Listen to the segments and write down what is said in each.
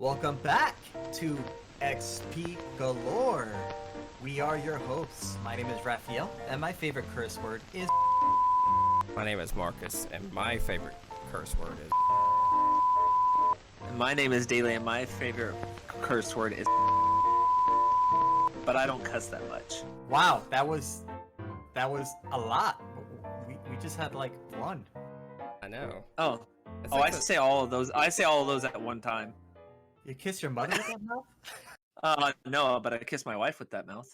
Welcome back to XP Galore. We are your hosts. My name is Raphael, and my favorite curse word is. My name is Marcus, and my favorite curse word is. And my name is Daly, and my favorite curse word is. But I don't cuss that much. Wow, that was a lot. We just had like one. I know. Oh, It's I like say all of those. I say all of those at one time. You kiss your mother with that mouth? No, but I kiss my wife with that mouth.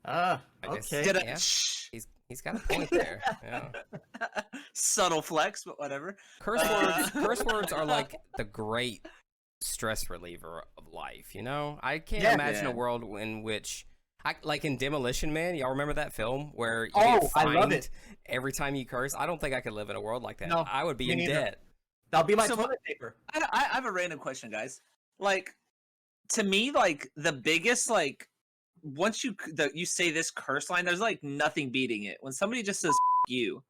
Ah, I guess- okay. Did I? Yeah. Shh. He's got a point there. Yeah. Subtle flex, but whatever. Curse words are like the great stress reliever of life. You know, I can't Yeah. imagine Yeah. a world in which, like in Demolition Man. Y'all remember that film where you Oh, get I love fined it. every time you curse? I don't think I could live in a world like that. No, I would be me in neither. debt. That'll be my So- toilet paper. I have a random question, guys. Like, to me, like the biggest like once you say this curse line, there's like nothing beating it. When somebody just says F you,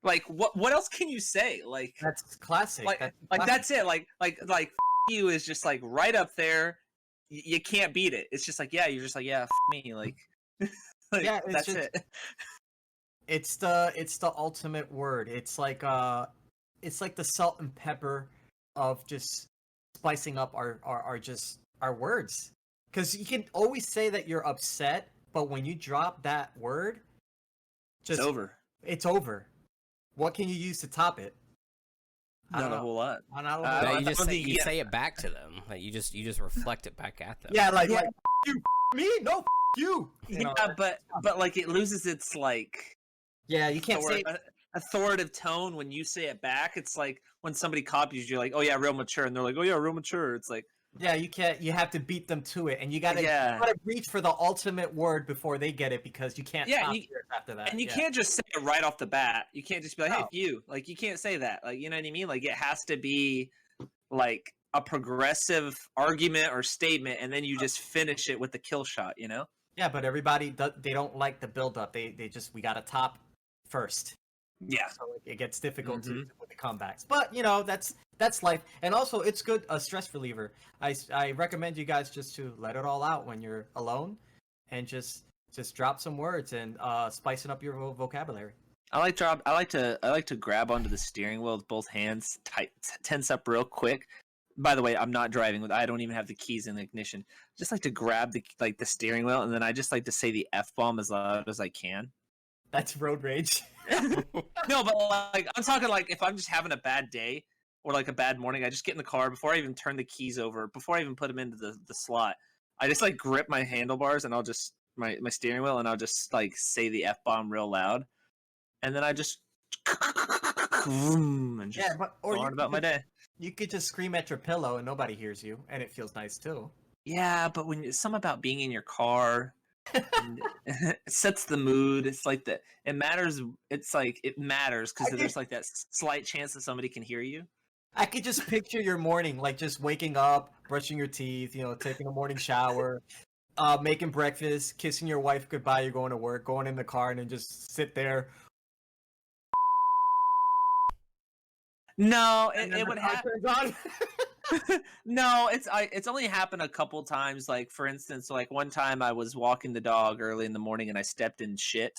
like what else can you say? Like That's classic. like That's like classic. that's it. Like F you is just like right up there. You can't beat it. It's just like you're just like F me. Like, Yeah, it's that's just- it. It's the ultimate word. It's like the salt and pepper of just spicing up our words. Because you can always say that you're upset, but when you drop that word, It's over. It's over. What can you use to top it? I Not don't a know. whole lot. I don't Uh, know. No, I you just don't say, think you you- say it back to them. Like you just reflect it back at them. Yeah, like Yeah. like you me? No you. You know, Yeah, but like it loses its like yeah, you can't say authoritative tone when you say it back. It's like when somebody copies you, you're like, oh yeah, real mature, and they're like, oh yeah, real mature. It's like, yeah, you can't. You have to beat them to it, and you gotta reach for the ultimate word before they get it because you can't. Yeah, top you- yours after that. and you yeah. can't just say it right off the bat. You can't just be like, hey, No. you. Like, you can't say that. Like, you know what I mean? Like, it has to be like a progressive argument or statement, and then you just finish it with the kill shot. You know? Yeah, but everybody they don't like the build up. They just we gotta top first. Yeah. So it gets difficult Mm-hmm. with the comebacks. But you know that's life, and also it's good a stress reliever. I recommend you guys just to let it all out when you're alone, and just drop some words and spicing up your vocabulary. I like to grab onto the steering wheel with both hands, tense up real quick. By the way, I'm not driving. I don't even have the keys in the ignition. Just like to grab the steering wheel, and then I just like to say the F-bomb as loud as I can. That's road rage. No, but like I'm talking like if I'm just having a bad day or like a bad morning, I just get in the car before I even turn the keys over, before I even put them into the slot. I just like grip my handlebars and I'll just my steering wheel and I'll just like say the F-bomb real loud, and then I just and just or go on about my day. You could just scream at your pillow and nobody hears you, and it feels nice too. Yeah, but when it's something about being in your car, and it sets the mood. It's like that. It matters. It's like it matters because there's like that slight chance that somebody can hear you. I could just picture your morning, like just waking up, brushing your teeth, taking a morning shower, making breakfast, kissing your wife goodbye, you're going to work, going in the car, and then just sit there. No, and then it the would car happen. turns on. No, it's only happened a couple times. Like for instance, like one time I was walking the dog early in the morning and I stepped in shit,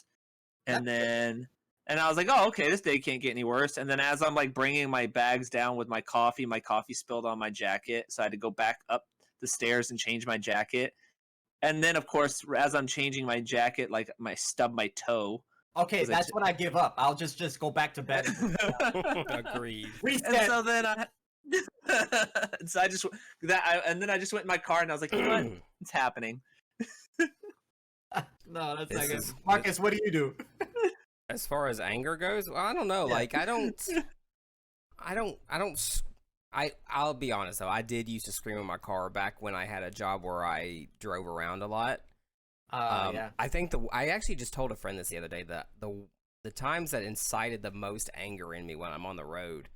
and I was like, oh okay, this day can't get any worse. And then as I'm like bringing my bags down with my coffee spilled on my jacket, so I had to go back up the stairs and change my jacket. And then of course, as I'm changing my jacket, like my stub my toe. Okay, that's when I give up. I'll just go back to bed. Agreed. Reset. And so then so I just and then I just went in my car and I was like, you know what? It's happening. No, that's This not good. is- Marcus, what do you do? As far as anger goes, well, I don't know. Yeah. Like I'll be honest though. I did used to scream in my car back when I had a job where I drove around a lot. Yeah. I think I actually just told a friend this the other day that the times that incited the most anger in me when I'm on the road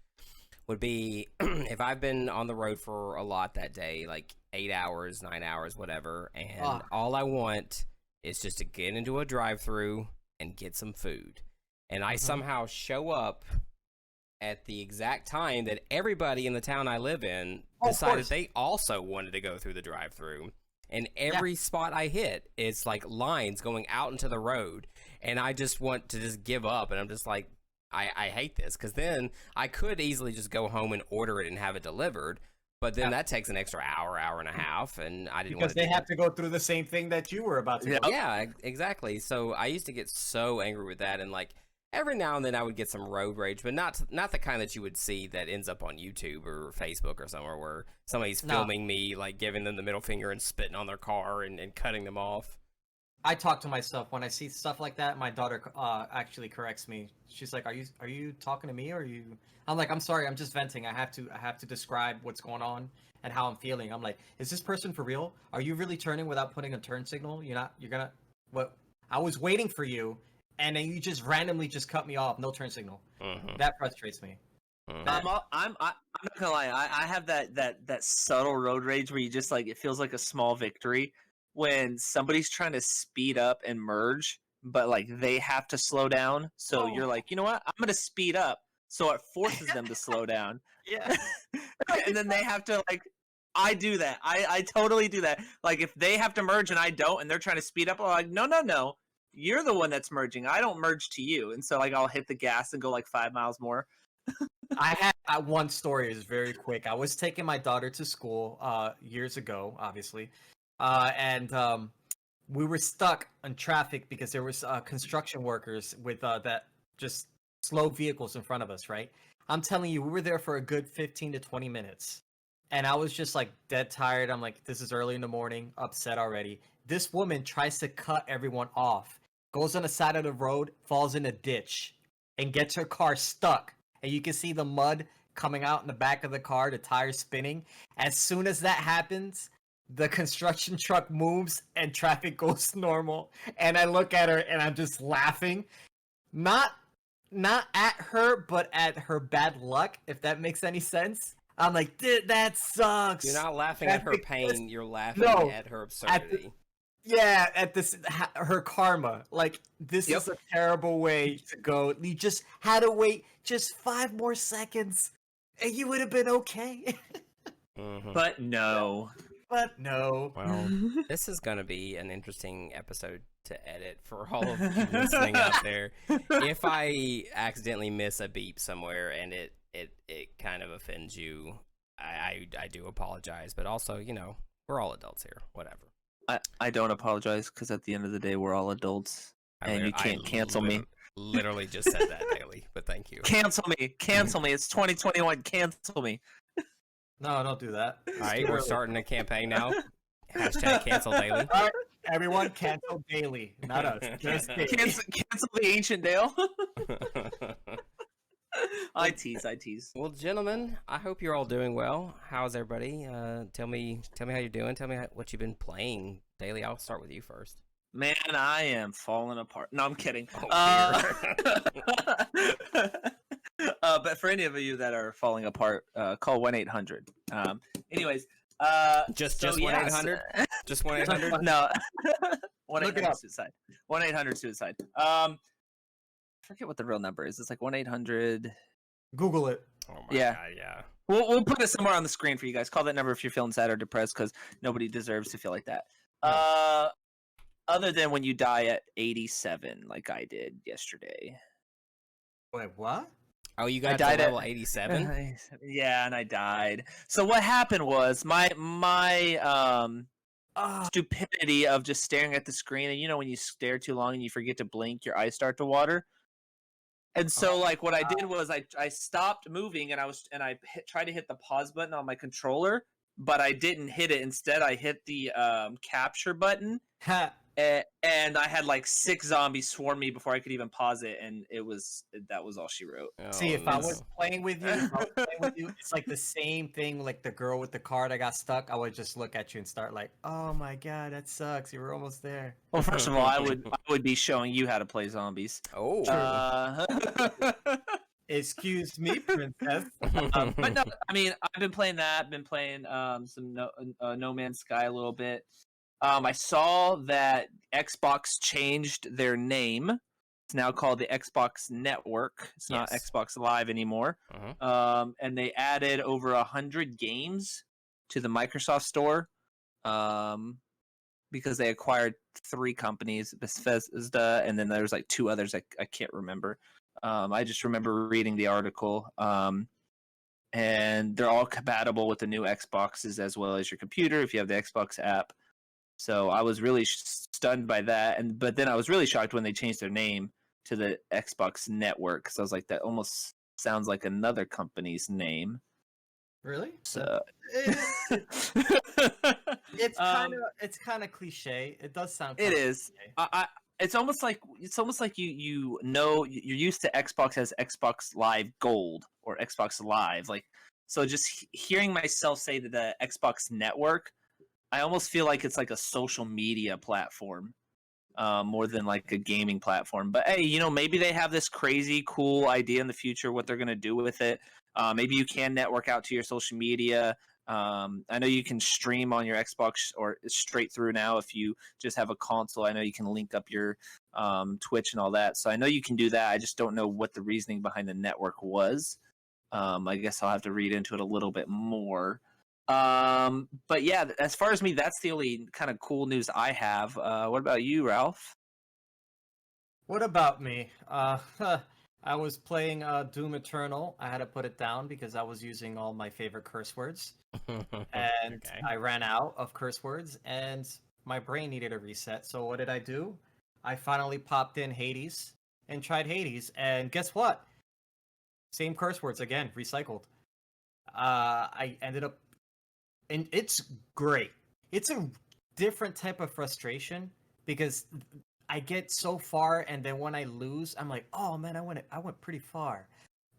would be if I've been on the road for a lot that day, like 8 hours, 9 hours, whatever, and all I want is just to get into a drive-through and get some food. And I somehow show up at the exact time that everybody in the town I live in Oh, of decided course. they also wanted to go through the drive-through. And every spot I hit, it's like lines going out into the road, and I just want to just give up. And I'm just like, I hate this, because then I could easily just go home and order it and have it delivered, but then that takes an extra hour and a half, and I didn't Because want to they have to go through the same thing that you were about to go. Yeah, exactly. So I used to get so angry with that, and like every now and then I would get some road rage, but not the kind that you would see that ends up on YouTube or Facebook or somewhere where somebody's filming me like giving them the middle finger and spitting on their car and cutting them off. I talk to myself when I see stuff like that. My daughter actually corrects me. She's like, "Are you talking to me, or are you?" I'm like, "I'm sorry, I'm just venting. I have to describe what's going on and how I'm feeling." I'm like, "Is this person for real? Are you really turning without putting a turn signal? You're gonna what? I was waiting for you, and then you just randomly just cut me off. No turn signal." Mm-hmm. That frustrates me. Mm-hmm. I'm not gonna lie. I have that subtle road rage where you just like, it feels like a small victory when somebody's trying to speed up and merge, but like they have to slow down. So you're like, you know what? I'm gonna speed up, so it forces them to slow down. Yeah. And then they have to like. I do that. I totally do that. Like if they have to merge and I don't, and they're trying to speed up, I'm like, no. You're the one that's merging. I don't merge to you. And so like I'll hit the gas and go like 5 miles more. I had one story is very quick. I was taking my daughter to school years ago, obviously, and we were stuck on traffic because there was construction workers with that just slow vehicles in front of us. Right, I'm telling you, we were there for a good 15 to 20 minutes, and I was just like dead tired. I'm like, this is early in the morning, upset already. This woman tries to cut everyone off, goes on the side of the road, falls in a ditch, and gets her car stuck. And you can see the mud coming out in the back of the car, the tires spinning. As soon as that happens, the construction truck moves and traffic goes normal. And I look at her and I'm just laughing. Not at her, but at her bad luck, if that makes any sense. I'm like, that sucks. You're not laughing at her pain, you're laughing at her absurdity. At this, her karma. Like, this is a terrible way to go. You just had to wait just 5 more seconds, and you would have been okay. Mm-hmm. But no. Well, this is going to be an interesting episode to edit for all of you listening out there. If I accidentally miss a beep somewhere and it kind of offends you, I do apologize. But also, you know, we're all adults here. Whatever. I don't apologize, because at the end of the day, we're all adults, and you can't cancel me. Literally just said that, Daily, but thank you. Cancel me. It's 2021. Cancel me. No, don't do that. All right, we're starting a campaign now. Hashtag cancel Daily. All right, everyone, cancel Daily, not us. Just Daily. Cancel the Ancient Dale. I tease. Well, gentlemen, I hope you're all doing well. How's everybody? Tell me how you're doing. Tell me what you've been playing. Daily, I'll start with you first. Man, I am falling apart. No, I'm kidding. But for any of you that are falling apart, call 1-800. Anyways, just 1-800. Just 1-800. No, 1-800 suicide. 1-800 suicide. I forget what the real number is. It's like 1-800. Google it. Oh my God, yeah. We'll put it somewhere on the screen for you guys. Call that number if you're feeling sad or depressed, because nobody deserves to feel like that. Yeah. Other than when you die at 87, like I did yesterday. Wait, what? Oh, you got to level 87? Yeah, and I died. So what happened was my stupidity of just staring at the screen, and you know when you stare too long and you forget to blink, your eyes start to water. And so, like, what I did was I stopped moving, and I tried to hit the pause button on my controller, but I didn't hit it. Instead, I hit the capture button, and I had like 6 zombies swarm me before I could even pause it, and that was all she wrote. See, if I was playing with you, it's like the same thing. Like the girl with the car that got stuck, I would just look at you and start like, "Oh my God, that sucks. You were almost there." Well, first of all, I would be showing you how to play zombies. Oh. Excuse me, princess. But no, I mean, I've been playing that. Been playing some No Man's Sky a little bit. I saw that Xbox changed their name now called the Xbox Network. It's not Yes. Xbox Live anymore. And they added over 100 games to the Microsoft Store because they acquired 3 companies, Bethesda, and then there's like 2 others I can't remember. I just remember reading the article. And they're all compatible with the new Xboxes as well as your computer if you have the Xbox app. So I was really stunned by that, but then I was really shocked when they changed their name to the Xbox Network, because I was like, that almost sounds like another company's name. Really? So It's kind of cliche. It does sound. It is. It's almost like you're used to Xbox as Xbox Live Gold or Xbox Live, like, so just hearing myself say that the Xbox Network, I almost feel like it's like a social media platform more than like a gaming platform. But hey, maybe they have this crazy cool idea in the future what they're going to do with it. Maybe you can network out to your social media. I know you can stream on your Xbox or straight through now if you just have a console. I know you can link up your Twitch and all that. So I know you can do that. I just don't know what the reasoning behind the network was. I guess I'll have to read into it a little bit more. But yeah, as far as me, that's the only kind of cool news I have. What about you, Ralph? What about me? I was playing Doom Eternal. I had to put it down because I was using all my favorite curse words. And Okay. I ran out of curse words and my brain needed a reset. So what did I do? I finally popped in Hades and tried Hades, and guess what? Same curse words again, recycled. I ended up, and it's great. It's a different type of frustration because I get so far, and then when I lose, I'm like, oh man, I went pretty far,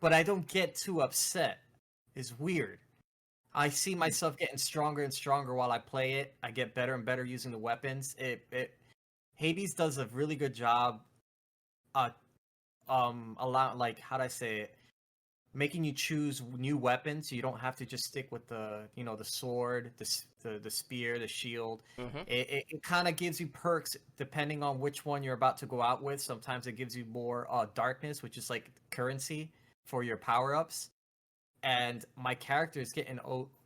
but I don't get too upset. It's weird. I see myself getting stronger and stronger while I play it. I get better and better using the weapons. Hades does a really good job. Allow, like, how do I say it? Making you choose new weapons, so you don't have to just stick with the sword, the spear, the shield. It kind of gives you perks depending on which one you're about to go out with. Sometimes it gives you more darkness, which is like currency for your power ups. And my character is getting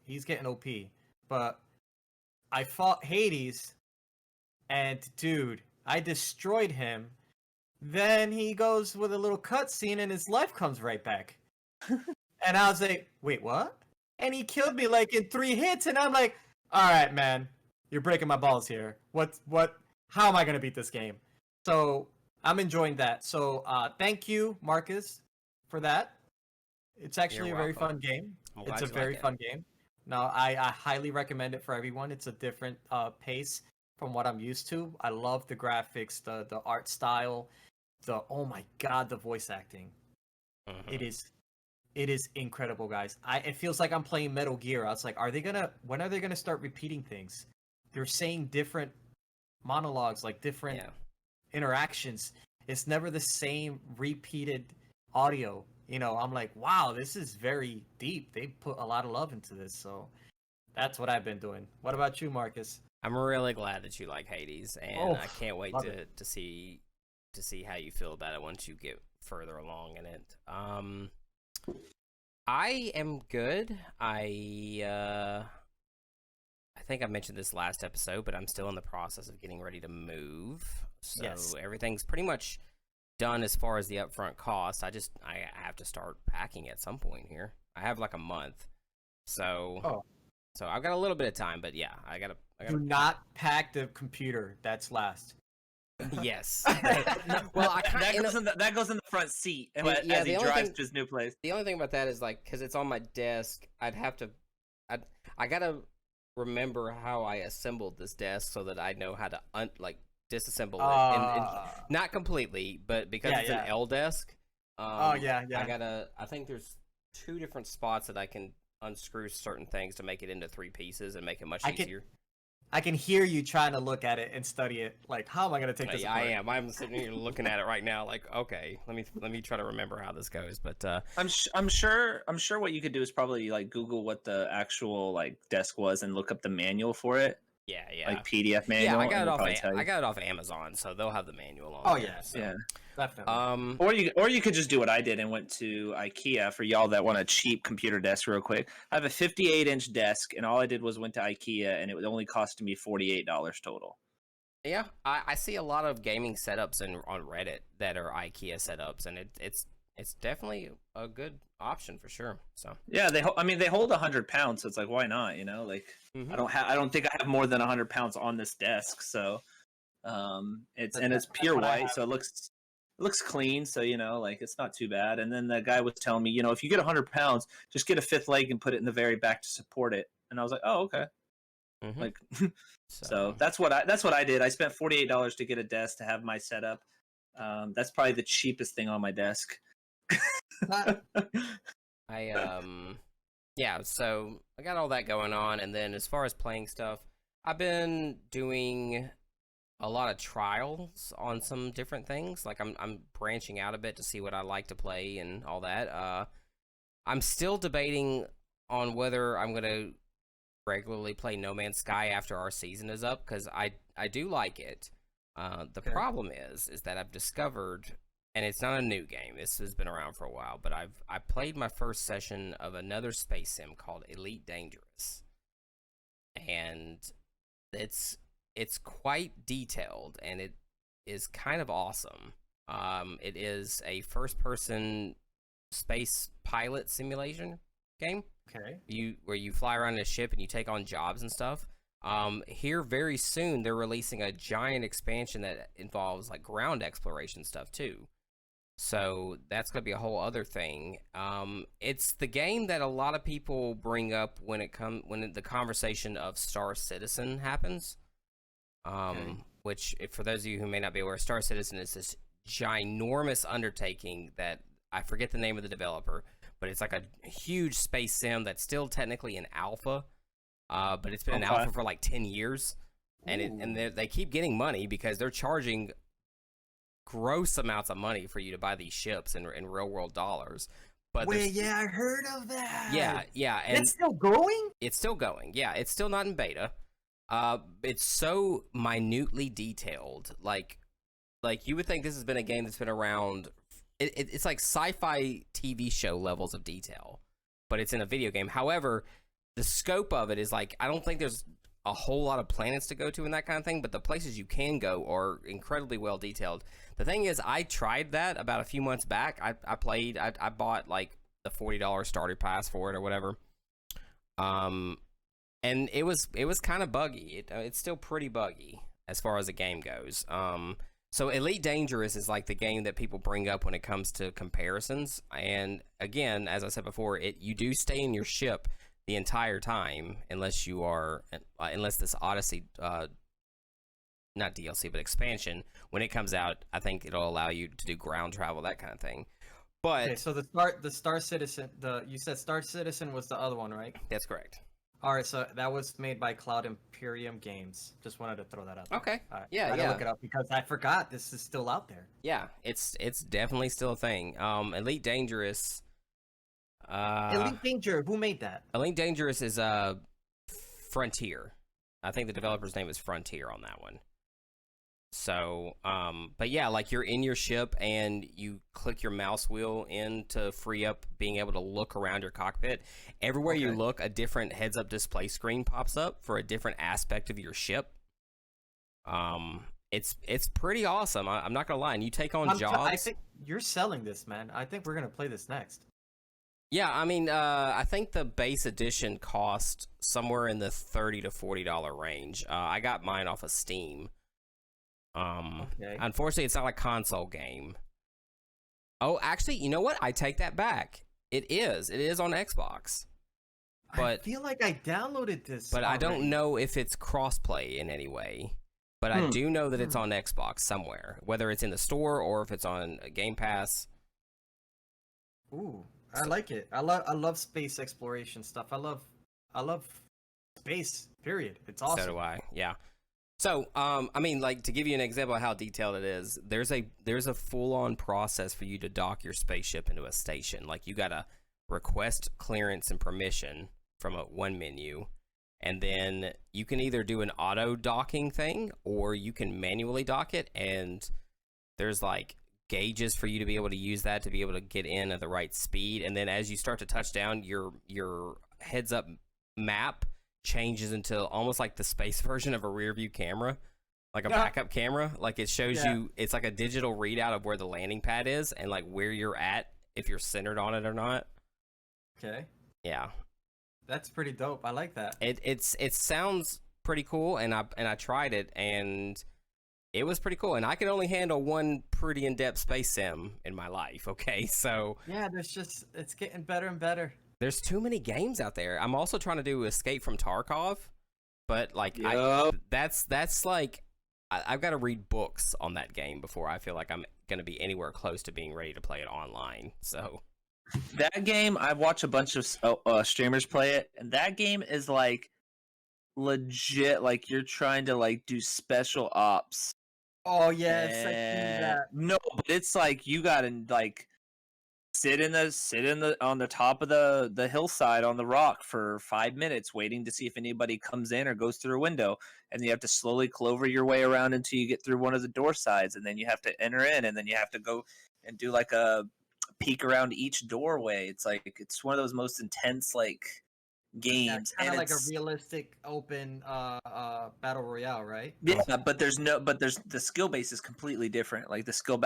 he's getting OP, but I fought Hades, and dude, I destroyed him. Then he goes with a little cutscene, and his life comes right back. And I was like, wait, what? And he killed me like in 3 hits, and I'm like, all right, man, you're breaking my balls here. What? How am I gonna beat this game? So I'm enjoying that. So thank you, Marcus, for that. It's actually You're a very welcome. fun game. I'm It's glad a you very like it. fun game. No, I highly recommend it for everyone. It's a different pace from what I'm used to. I love the graphics, the art style, oh my god, the voice acting. It is incredible, guys. It feels like I'm playing Metal Gear. I was like, when are they gonna start repeating things? They're saying different monologues, like different interactions. It's never the same repeated audio. I'm like, wow, this is very deep. They put a lot of love into this. So that's what I've been doing. What about you, Marcus? I'm really glad that you like Hades, and I can't wait love to see how you feel about it once you get further along in it. I am good. I think I mentioned this last episode, but I'm still in the process of getting ready to move. So Yes. everything's pretty much done as far as the upfront cost. I have to start packing at some point here. I have like a month. So so I've got a little bit of time, but yeah, I gotta Do not pack the computer. That's last. Yes. Well, that goes in the front seat as he drives to his new place. The only thing about that is, like, because it's on my desk, I gotta remember how I assembled this desk so that I know how to disassemble it, and not completely, but because it's an L desk. I think there's 2 different spots that I can unscrew certain things to make it into 3 pieces and make it much easier. I can hear you trying to look at it and study it. Like, how am I going to take this apart? I am. I'm sitting here looking at it right now. Like, okay, let me try to remember how this goes. But I'm sure what you could do is probably like Google what the actual like desk was and look up the manual for it. Yeah, like PDF manual. Yeah, I got it off Amazon, so they'll have the manual on. Oh there, yeah, so. Yeah. definitely. Or you could just do what I did and went to IKEA for y'all that want a cheap computer desk real quick. I have a 58-inch desk, and all I did was went to IKEA, and it only cost me $48 total. Yeah, I see a lot of gaming setups on Reddit that are IKEA setups, and it's definitely a good option for sure. So yeah, they hold 100 pounds, so it's like, why not? Like I don't think I have more than 100 pounds on this desk, so it's pure white, so it looks clean, so like it's not too bad. And then the guy was telling me, if you get 100 pounds, just get a fifth leg and put it in the very back to support it. And I was like, oh, okay. Like, so that's what I did. I spent $48 to get a desk to have my setup. That's probably the cheapest thing on my desk. Yeah, so I got all that going on, and then as far as playing stuff, I've been doing a lot of trials on some different things. Like I'm branching out a bit to see what I like to play and all that. I'm still debating on whether I'm gonna regularly play No Man's Sky after our season is up, because I do like it. The problem is that I've discovered, and it's not a new game, this has been around for a while, but I played my first session of another space sim called Elite Dangerous, and it's quite detailed, and it is kind of awesome. It is a first-person space pilot simulation game. Okay. Where you fly around in a ship and you take on jobs and stuff. Here very soon they're releasing a giant expansion that involves like ground exploration stuff too. So that's going to be a whole other thing. It's the game that a lot of people bring up when the conversation of Star Citizen happens. Which, for those of you who may not be aware, Star Citizen is this ginormous undertaking that I forget the name of the developer, but it's like a huge space sim that's still technically in alpha, but it's been in alpha for like 10 years, and they keep getting money because they're charging gross amounts of money for you to buy these ships in real world dollars. But yeah, I heard of that. Yeah, and it's still going. It's still going. Yeah, it's still not in beta. It's so minutely detailed. Like you would think this has been a game that's been around. It's like sci-fi TV show levels of detail, but it's in a video game. However, the scope of it is like, I don't think there's a whole lot of planets to go to and that kind of thing, but the places you can go are incredibly well detailed. The thing is, I tried that about a few months back. I bought like the $40 starter pass for it or whatever. And it was kind of buggy. It's still pretty buggy as far as the game goes. So Elite Dangerous is like the game that people bring up when it comes to comparisons. And again, as I said before, you do stay in your ship the entire time unless this Odyssey, not DLC, but expansion, when it comes out, I think it'll allow you to do ground travel, that kind of thing. But okay, so the Star Citizen, you said Star Citizen was the other one, right? That's correct. All right, so that was made by Cloud Imperium Games. Just wanted to throw that out there. Okay. Right. Yeah, I gotta look it up because I forgot this is still out there. Yeah, it's definitely still a thing. Elite Dangerous. Elite Danger. Who made that? Elite Dangerous is Frontier. I think the developer's name is Frontier on that one. So, but yeah, like you're in your ship and you click your mouse wheel in to free up being able to look around your cockpit. Everywhere you look, a different heads-up display screen pops up for a different aspect of your ship. It's pretty awesome. I'm not gonna lie. And you take on jobs. I think you're selling this, man. I think we're gonna play this next. Yeah, I mean, I think the base edition cost somewhere in the $30 to $40 range. I got mine off of Steam. Unfortunately, it's not a console game. Oh, actually, you know what? I take that back. It is on Xbox. But I feel like I downloaded this. But already. I don't know if it's crossplay in any way. But I do know that it's on Xbox somewhere, whether it's in the store or if it's on Game Pass. Ooh, I like it. I love space exploration stuff. I love space. Period. It's awesome. So do I. Yeah. So, I mean, like, to give you an example of how detailed it is, there's a full-on process for you to dock your spaceship into a station. Like, you gotta request clearance and permission from one menu, and then you can either do an auto docking thing or you can manually dock it, and there's like gauges for you to be able to use that to be able to get in at the right speed. And then as you start to touch down, your heads up map changes into almost like the space version of a rear view camera, like a backup camera. Like it shows you, it's like a digital readout of where the landing pad is and like where you're at, if you're centered on it or not. Okay. Yeah. That's pretty dope. I like that. It sounds pretty cool, and I tried it, and it was pretty cool. And I can only handle one pretty in-depth space sim in my life. Okay, so yeah, it's getting better and better. There's too many games out there. I'm also trying to do Escape from Tarkov, but like that's like I've got to read books on that game before I feel like I'm going to be anywhere close to being ready to play it online. So that game, I've watched a bunch of streamers play it, and that game is like legit. Like you're trying to like do special ops. Oh yeah, it's like that. No, but it's like you gotta like sit on the top of the hillside on the rock for 5 minutes, waiting to see if anybody comes in or goes through a window, and you have to slowly clover your way around until you get through one of the door sides, and then you have to enter in, and then you have to go and do like a peek around each doorway. It's like it's one of those most intense like games, kind of like a realistic open battle royale, right? Yeah, but the skill base is completely different. Like the skill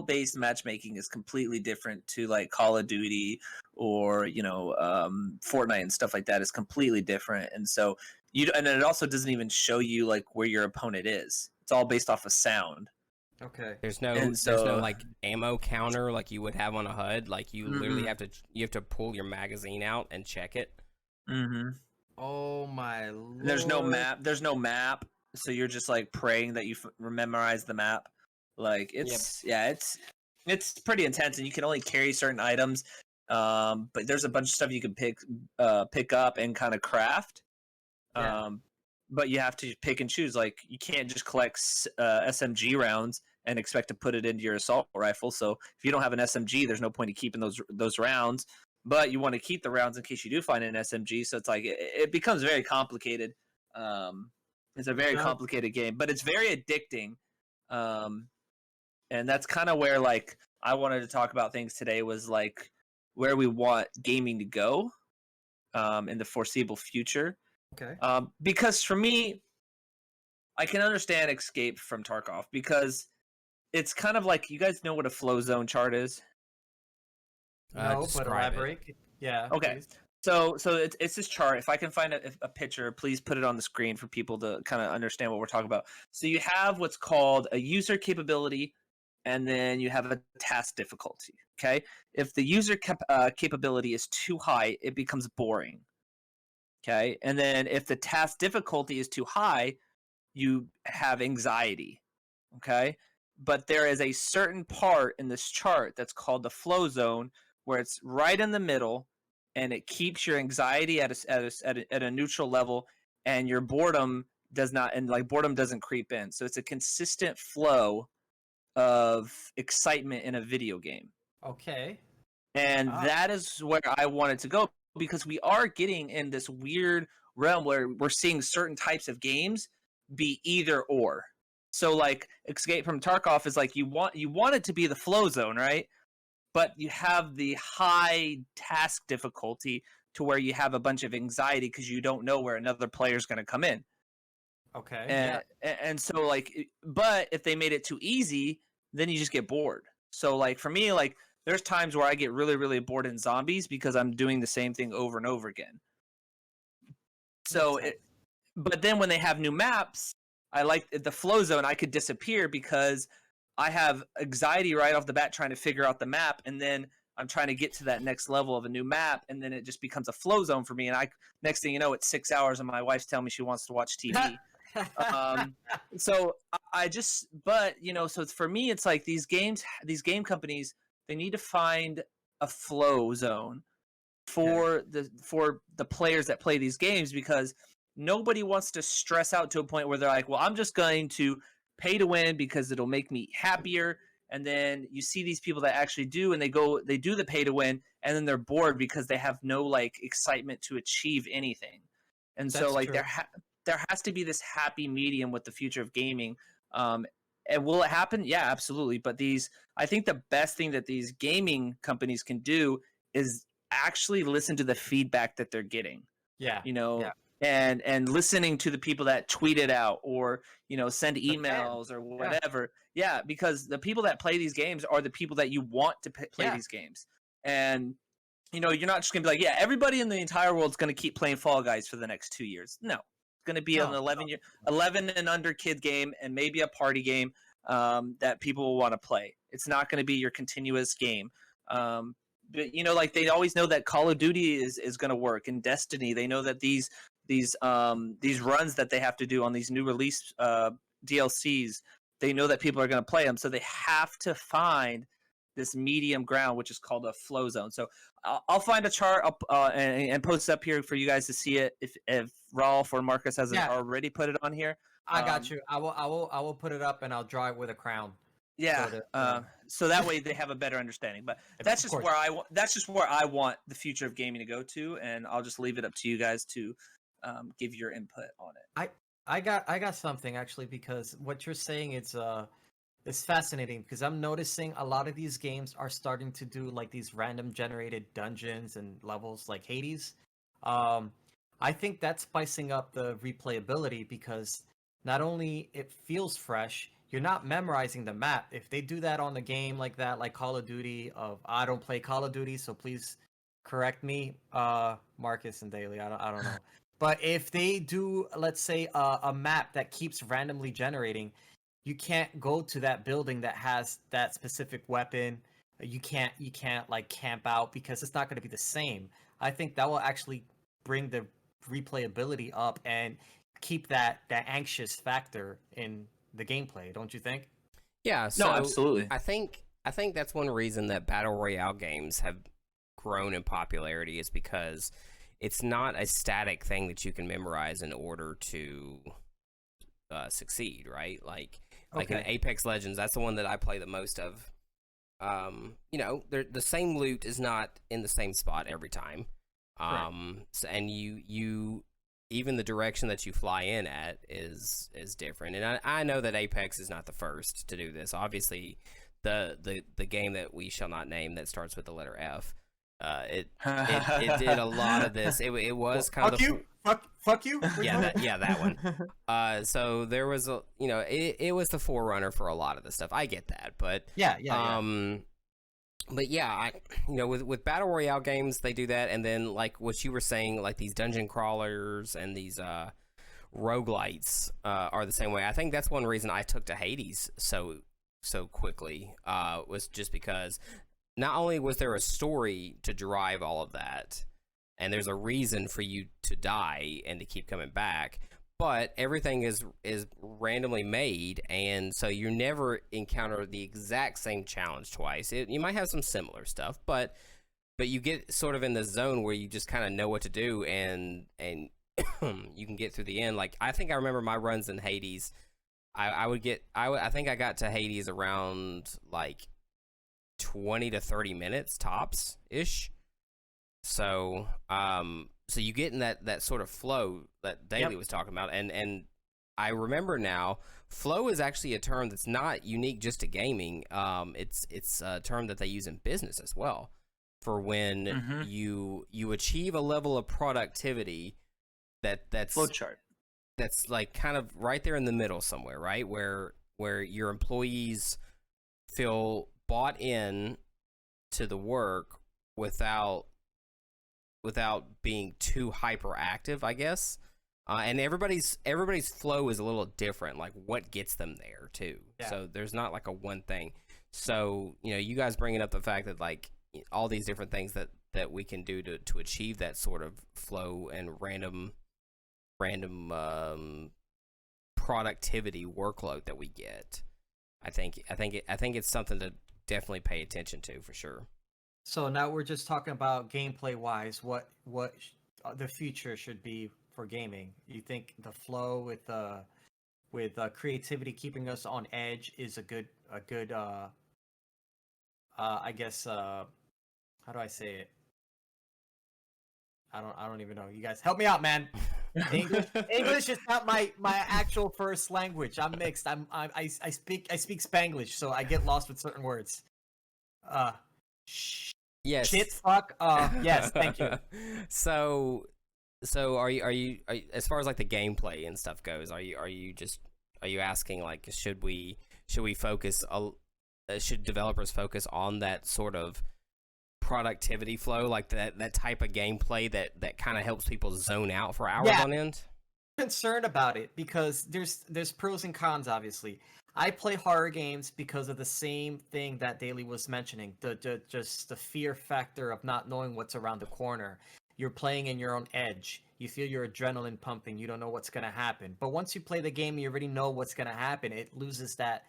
based matchmaking is completely different to like Call of Duty or Fortnite and stuff like that is completely different. And so and it also doesn't even show you like where your opponent is. It's all based off of sound. Okay. There's no like ammo counter like you would have on a HUD. Like you literally have to pull your magazine out and check it. Mm-hmm. Oh my Lord. There's no map. So you're just like praying that you memorize the map. Like it's pretty intense, and you can only carry certain items. But there's a bunch of stuff you can pick up and kind of craft. Yeah. But you have to pick and choose. Like you can't just collect SMG rounds and expect to put it into your assault rifle. So if you don't have an SMG, there's no point in keeping those rounds. But you want to keep the rounds in case you do find an SMG. So it's like it becomes very complicated. It's a very complicated game, but it's very addicting. And that's kind of where like I wanted to talk about things today, was like where we want gaming to go in the foreseeable future. Okay. Because for me, I can understand Escape from Tarkov because it's kind of like, you guys know what a flow zone chart is? No, but elaborate. Yeah. Okay. Please. So it's this chart. If I can find a picture, please put it on the screen for people to kind of understand what we're talking about. So you have what's called a user capability, and then you have a task difficulty. Okay. If the user capability is too high, it becomes boring. Okay. And then if the task difficulty is too high, you have anxiety. Okay. But there is a certain part in this chart that's called the flow zone, where it's right in the middle, and it keeps your anxiety at a neutral level, and your boredom doesn't creep in. So it's a consistent flow of excitement in a video game. Okay. And that is where I wanted to go, because we are getting in this weird realm where we're seeing certain types of games be either or. So like Escape from Tarkov is like you want it to be the flow zone, right? But you have the high task difficulty to where you have a bunch of anxiety because you don't know where another player is going to come in. Okay. And so like, but if they made it too easy, then you just get bored. So like for me, like there's times where I get really, really bored in Zombies because I'm doing the same thing over and over again. So but then when they have new maps, I like the flow zone. I could disappear because I have anxiety right off the bat trying to figure out the map, and then I'm trying to get to that next level of a new map, and then it just becomes a flow zone for me. And next thing you know, it's 6 hours, and my wife's telling me she wants to watch TV. So so for me, it's like these game companies, they need to find a flow zone for the players that play these games, because nobody wants to stress out to a point where they're like, well, I'm just going to pay to win because it'll make me happier, and then you see these people that actually do, and they do the pay to win, and then they're bored because they have no like excitement to achieve anything. And so That's like true. there has to be this happy medium with the future of gaming. And will it happen? Yeah, absolutely. But I think the best thing that these gaming companies can do is actually listen to the feedback that they're getting. Yeah. You know, Yeah. and listening to the people that tweet it out, or send The fans. emails or Yeah. whatever. Yeah, because the people that play these games are the people that you want to play Yeah. these games. And you're not just gonna be like, yeah, everybody in the entire world's gonna keep playing Fall Guys for the next 2 years. No, it's gonna be an No. 11 and under kid game, and maybe a party game that people will want to play. It's not gonna be your continuous game. But like they always know that Call of Duty is gonna work, and Destiny. They know that these runs that they have to do on these new release DLCs. They know that people are gonna play them, so they have to find this medium ground, which is called a flow zone. So I'll find a chart up and post it up here for you guys to see it. If Rolf or Marcus hasn't already put it on here, I got you. I will put it up and I'll draw it with a crown. yeah. So So that way they have a better understanding. But that's just where I want the future of gaming to go to, and I'll just leave it up to you guys to give your input on it. I got something actually, because what you're saying it's fascinating, because I'm noticing a lot of these games are starting to do like these random generated dungeons and levels like Hades. I think that's spicing up the replayability, because not only it feels fresh, you're not memorizing the map. If they do that on the game like that, like Call of Duty, I don't play Call of Duty, so please correct me, Marcus and Daly. I don't know. But if they do, let's say, a map that keeps randomly generating, you can't go to that building that has that specific weapon. You can't like camp out, because it's not going to be the same. I think that will actually bring the replayability up and keep that anxious factor in the gameplay, don't you think? Yeah, so No, absolutely. I think that's one reason that battle royale games have grown in popularity, is because it's not a static thing that you can memorize in order to succeed, right? Like in Apex Legends, that's the one that I play the most of. The same loot is not in the same spot every time. So, and you even the direction that you fly in at is different. And I know that Apex is not the first to do this. Obviously, the game that we shall not name that starts with the letter F, it did a lot of this. It was kind of Fuck you. That one. So there was it was the forerunner for a lot of this stuff. I get that, but But yeah, with battle royale games, they do that, and then like what you were saying, like these dungeon crawlers and these roguelites are the same way. I think that's one reason I took to Hades so quickly, was just because not only was there a story to drive all of that, and there's a reason for you to die and to keep coming back, but everything is randomly made, and so you never encounter the exact same challenge twice. You might have some similar stuff, but you get sort of in the zone where you just kind of know what to do, and you can get through the end. Like, I think I remember my runs in Hades. I think I got to Hades around like 20 to 30 minutes tops ish. So so you get in that sort of flow that Daly was talking about, and I remember now, flow is actually a term that's not unique just to gaming. It's a term that they use in business as well, for when you achieve a level of productivity that's flow chart. That's like kind of right there in the middle somewhere, right? Where your employees feel bought in to the work without being too hyperactive, I guess. And everybody's flow is a little different, like what gets them there too. Yeah. So there's not like a one thing. So, you guys bringing up the fact that like all these different things that we can do to achieve that sort of flow and random productivity workload that we get. I think it's something to definitely pay attention to for sure. So now we're just talking about gameplay wise, what the future should be for gaming. You think the flow with creativity keeping us on edge is a good I guess how do I say it? I don't even know. You guys help me out, man. English is not my actual first language. I'm mixed. I speak Spanglish, so I get lost with certain words. Yes. Shit, fuck. Yes, thank you. So are you as far as like the gameplay and stuff goes, are you asking like should we focus should developers focus on that sort of productivity flow, like that type of gameplay that kind of helps people zone out for hours on end? Concerned about it because there's pros and cons. Obviously, I play horror games because of the same thing that Daly was mentioning, just the fear factor of not knowing what's around the corner. You're playing in your own edge. You feel your adrenaline pumping. You don't know what's gonna happen. But once you play the game, you already know what's gonna happen. It loses that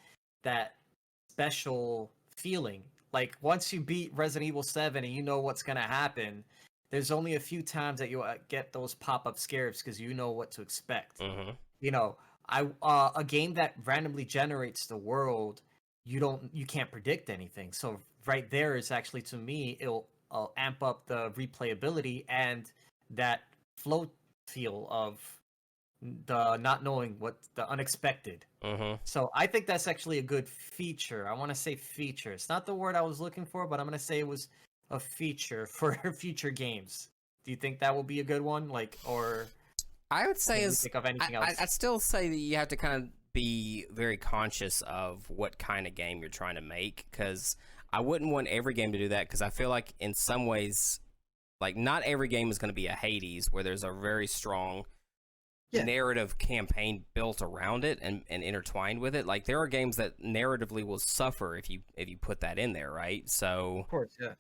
special feeling. Like once you beat Resident Evil 7 and you know what's gonna happen, there's only a few times that you'll get those pop-up scares because you know what to expect. You know, a game that randomly generates the world, you can't predict anything. So right there is actually, to me, it'll amp up the replayability and that flow feel of the not knowing what the unexpected. So I think that's actually a good feature. I want to say feature. It's not the word I was looking for, but I'm going to say it was a feature for future games. Do you think that will be a good one? Like, or I would say is think of anything else? I'd still say that you have to kind of be very conscious of what kind of game you're trying to make, because I wouldn't want every game to do that, because I feel like in some ways, like not every game is going to be a Hades where there's a very strong narrative campaign built around it and intertwined with it. Like there are games that narratively will suffer if you put that in there, right? So of course, yeah.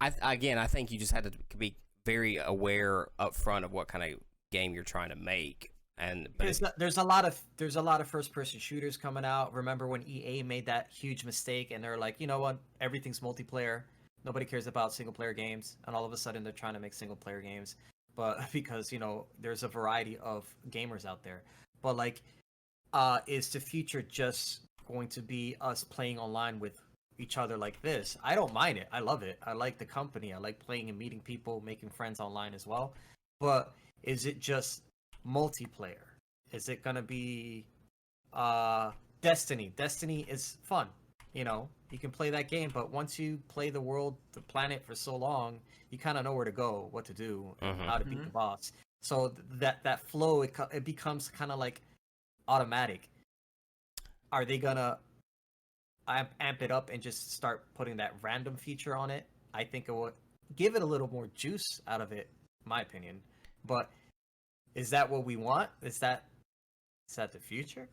I think you just had to be very aware up front of what kind of game you're trying to make. And there's a lot of first person shooters coming out. Remember when EA made that huge mistake and they're like, you know what, everything's multiplayer, nobody cares about single player games, and all of a sudden they're trying to make single player games. But because, you know, there's a variety of gamers out there. But like, is the future just going to be us playing online with each other like this? I don't mind it. I love it. I like the company. I like playing and meeting people, making friends online as well. But is it just multiplayer? Is it gonna be Destiny? Destiny is fun. You know, you can play that game, but once you play the world, the planet for so long, you kind of know where to go, what to do, and how to beat the boss. So that flow, it becomes kind of like automatic. Are they gonna amp it up and just start putting that random feature on it? I think it would give it a little more juice out of it, in my opinion. But is that what we want? Is that the future?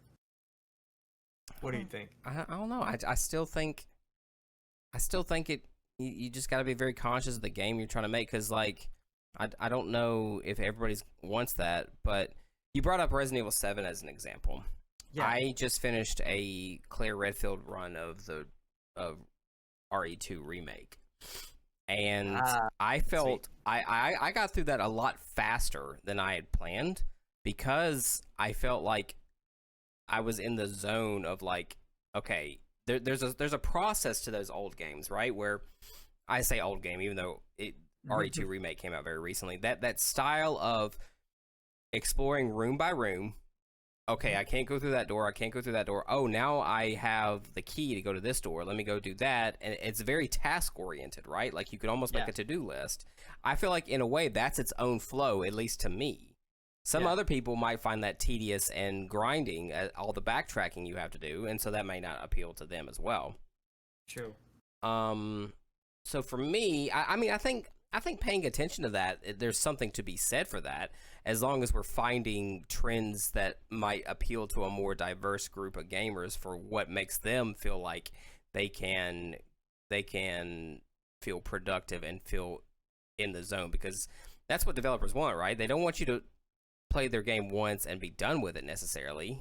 What do you think? I don't know. I still think it. You just got to be very conscious of the game you're trying to make, because like I don't know if everybody wants that, but you brought up Resident Evil 7 as an example. Yeah. I just finished a Claire Redfield run of the RE2 remake, and I felt I got through that a lot faster than I had planned, because I felt like I was in the zone of like, okay, there's a process to those old games, right? Where I say old game, even though RE2 remake came out very recently. That style of exploring room by room. Okay, I can't go through that door. I can't go through that door. Oh, now I have the key to go to this door. Let me go do that. And it's very task oriented, right? Like you could almost make a to-do list. I feel like in a way that's its own flow, at least to me. Some other people might find that tedious and grinding, all the backtracking you have to do, and so that may not appeal to them as well. True. So for me, I think paying attention to that, there's something to be said for that, as long as we're finding trends that might appeal to a more diverse group of gamers for what makes them feel like they can feel productive and feel in the zone, because that's what developers want, right? They don't want you to play their game once and be done with it necessarily.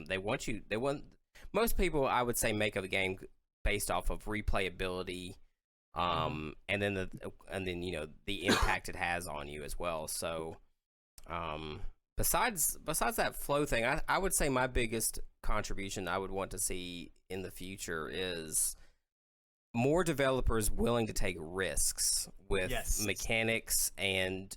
They want most people, I would say, make a game based off of replayability, and then you know the impact it has on you as well. So besides that flow thing, I would say my biggest contribution I would want to see in the future is more developers willing to take risks with Yes. mechanics and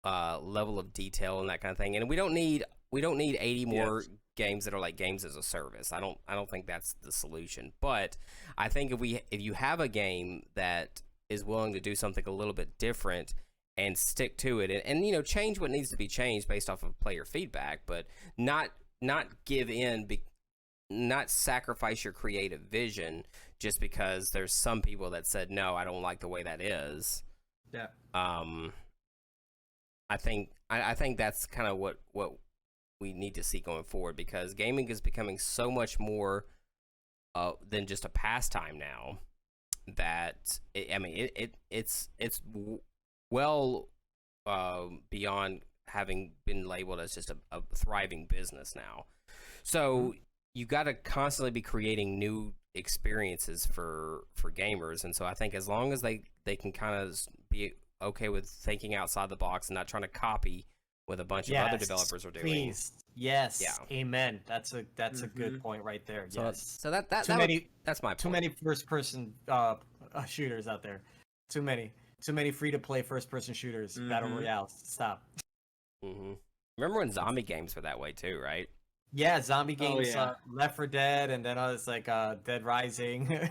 level of detail and that kind of thing. And we don't need 80 more games that are like games as a service. I don't think that's the solution. But I think if you have a game that is willing to do something a little bit different and stick to it, and you know, change what needs to be changed based off of player feedback, but not give in, not sacrifice your creative vision just because there's some people that said no, I don't like the way that is. Yeah. I think that's kind of what we need to see going forward, because gaming is becoming so much more than just a pastime now. That it's well beyond having been labeled as just a thriving business now. So you got to constantly be creating new experiences for gamers, and so I think as long as they can kind of be okay with thinking outside the box and not trying to copy what a bunch of other developers are doing. Please. Yes. Yeah. Amen. That's a good point right there. So, yes. so that's my point. Too many first person shooters out there. Too many free to play first person shooters. Battle Royale. Stop. Remember when zombie games were that way too, right? Yeah, zombie games. Oh, yeah. Left 4 Dead, and then I was like Dead Rising.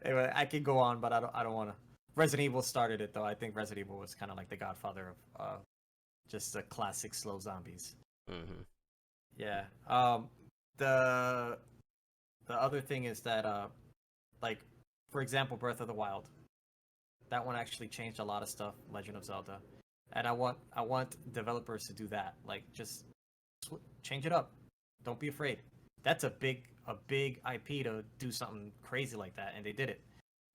Anyway, I could go on, but I don't want to. Resident Evil started it though. I think Resident Evil was kind of like the godfather of just the classic slow zombies. Yeah. The other thing is that like, for example, Breath of the Wild. That one actually changed a lot of stuff. Legend of Zelda, and I want developers to do that. Like, just change it up. Don't be afraid. That's a big IP to do something crazy like that, and they did it,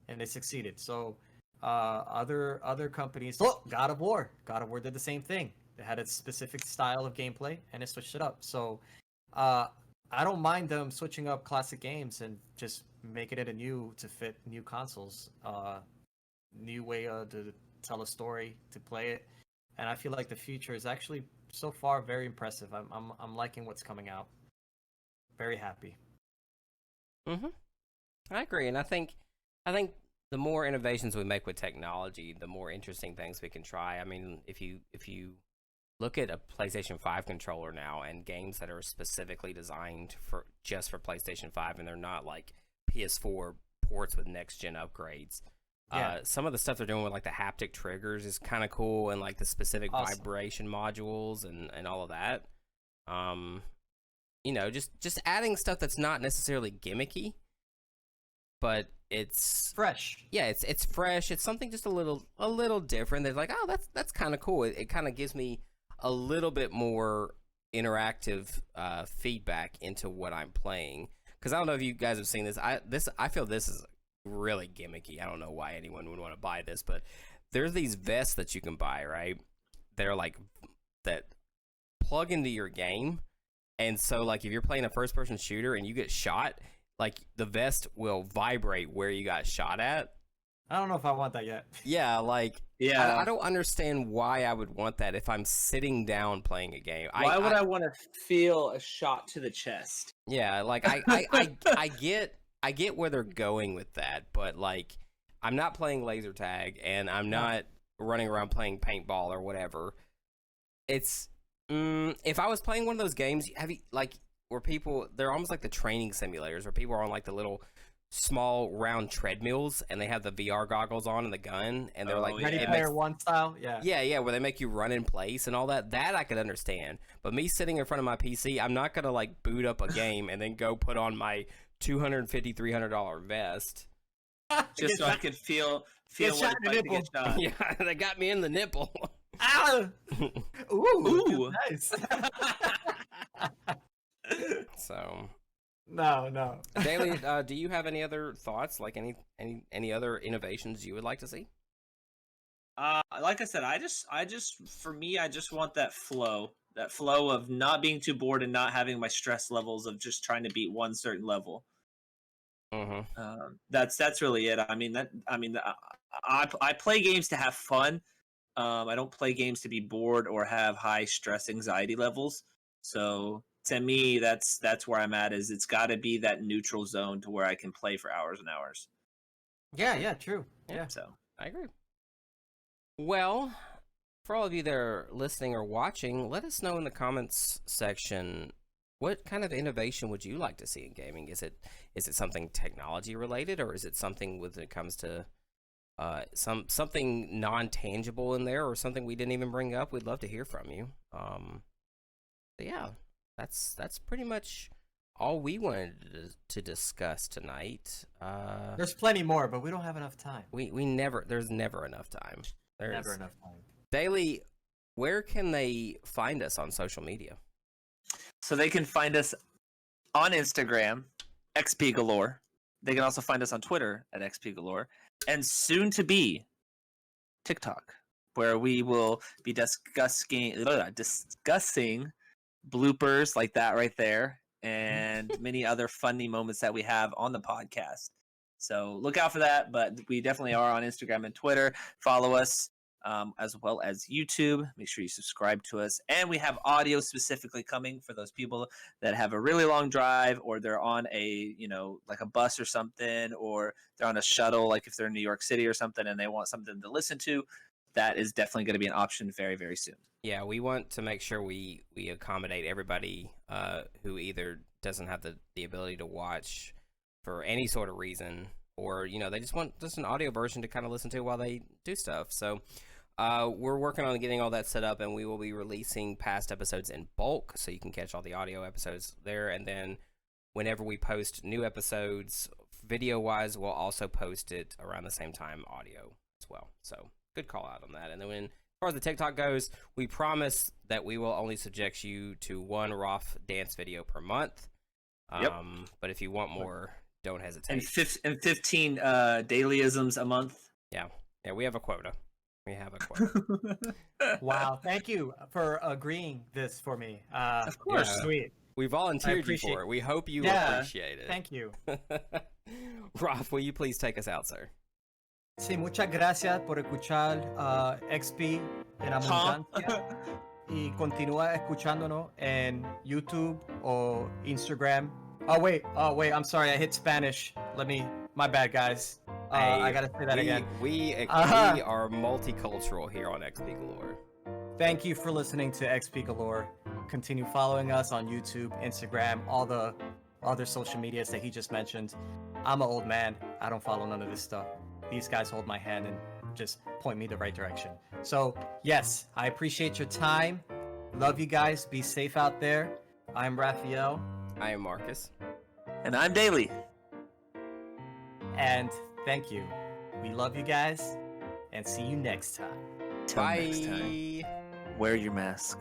and they succeeded. So other companies, God of War did the same thing. They had a specific style of gameplay, and it switched it up. So I don't mind them switching up classic games and just making it to fit new consoles, new way to tell a story, to play it. And I feel like the future is actually so far very impressive. I'm liking what's coming out. Very happy. I agree, and I think the more innovations we make with technology, the more interesting things we can try. I mean, if you look at a PlayStation 5 controller now and games that are specifically designed for PlayStation 5, and they're not like PS4 ports with next gen upgrades. Some of the stuff they're doing with like the haptic triggers is kind of cool, and like the specific vibration modules and all of that. You know, just adding stuff that's not necessarily gimmicky, but it's fresh. Yeah, it's fresh. It's something just a little different. They're like, oh, that's kind of cool. It kind of gives me a little bit more interactive feedback into what I'm playing. Because I don't know if you guys have seen this. I feel this is really gimmicky. I don't know why anyone would want to buy this, but there's these vests that you can buy, right? They're like that plug into your game, and so like if you're playing a first-person shooter and you get shot, like the vest will vibrate where you got shot at. I don't know if I want that yet. Yeah, like I don't understand why I would want that if I'm sitting down playing a game. Why would I want to feel a shot to the chest? Yeah, like I get where they're going with that, but like I'm not playing laser tag and I'm not running around playing paintball or whatever. It's if I was playing one of those games, where people, they're almost like the training simulators where people are on like the little small round treadmills and they have the VR goggles on and the gun, and they're like Ready Player One style. Yeah, where they make you run in place and all that I could understand. But me sitting in front of my PC, I'm not gonna like boot up a game and then go put on my $250-$300 vest just so I could feel what it's like to get shot. Yeah, they got me in the nipple. Ah! Ooh, nice. So no. Daily, do you have any other thoughts? Like any other innovations you would like to see? Like I said, I just for me, I just want that flow of not being too bored and not having my stress levels of just trying to beat one certain level. That's really it. I play games to have fun. I don't play games to be bored or have high stress anxiety levels. So to me, that's where I'm at. Is it's got to be that neutral zone to where I can play for hours and hours. Yeah, true. Yeah. So I agree. Well, for all of you that are listening or watching, let us know in the comments section what kind of innovation would you like to see in gaming. Is it something technology related, or is it something when it comes to something non-tangible in there, or something we didn't even bring up? We'd love to hear from you. But yeah, that's pretty much all we wanted to discuss tonight. There's plenty more, but we don't have enough time. There's never enough time. There's Never enough time. Daily, where can they find us on social media? So they can find us on Instagram, XP Galore. They can also find us on Twitter at XP Galore, and soon to be TikTok, where we will be discussing bloopers like that right there, and many other funny moments that we have on the podcast. So look out for that. But we definitely are on Instagram and Twitter. Follow us. As well as YouTube. Make sure you subscribe to us. And we have audio specifically coming for those people that have a really long drive, or they're on a, like a bus or something, or they're on a shuttle, like if they're in New York City or something, and they want something to listen to. That is definitely going to be an option very, very soon. Yeah, we want to make sure we accommodate everybody who either doesn't have the ability to watch for any sort of reason, or, they just want just an audio version to kind of listen to while they do stuff. So we're working on getting all that set up, and we will be releasing past episodes in bulk, so you can catch all the audio episodes there. And then whenever we post new episodes, video-wise, we'll also post it around the same time, audio as well. So good call out on that. And then as far as the TikTok goes, we promise that we will only subject you to one Roth dance video per month. Yep. But if you want more, don't hesitate. And 15 dailyisms a month. Yeah, we have a quota. Wow, thank you for agreeing this for me. Of course. Yeah. Sweet. We volunteered you for it. We hope you appreciate it. Thank you. Ralph, will you please take us out, sir? Sí, muchas gracias por escuchar XP en Abundancia. Y continúa escuchándonos en YouTube o Instagram. Oh wait, I'm sorry, I hit Spanish. My bad, guys. I gotta say that again. We are multicultural here on XP Galore. Thank you for listening to XP Galore. Continue following us on YouTube, Instagram, all the other social medias that he just mentioned. I'm an old man. I don't follow none of this stuff. These guys hold my hand and just point me the right direction. So, yes, I appreciate your time. Love you guys. Be safe out there. I'm Raphael. I am Marcus. And I'm Daily. And thank you. We love you guys. And see you next time. Till next time. Wear your mask.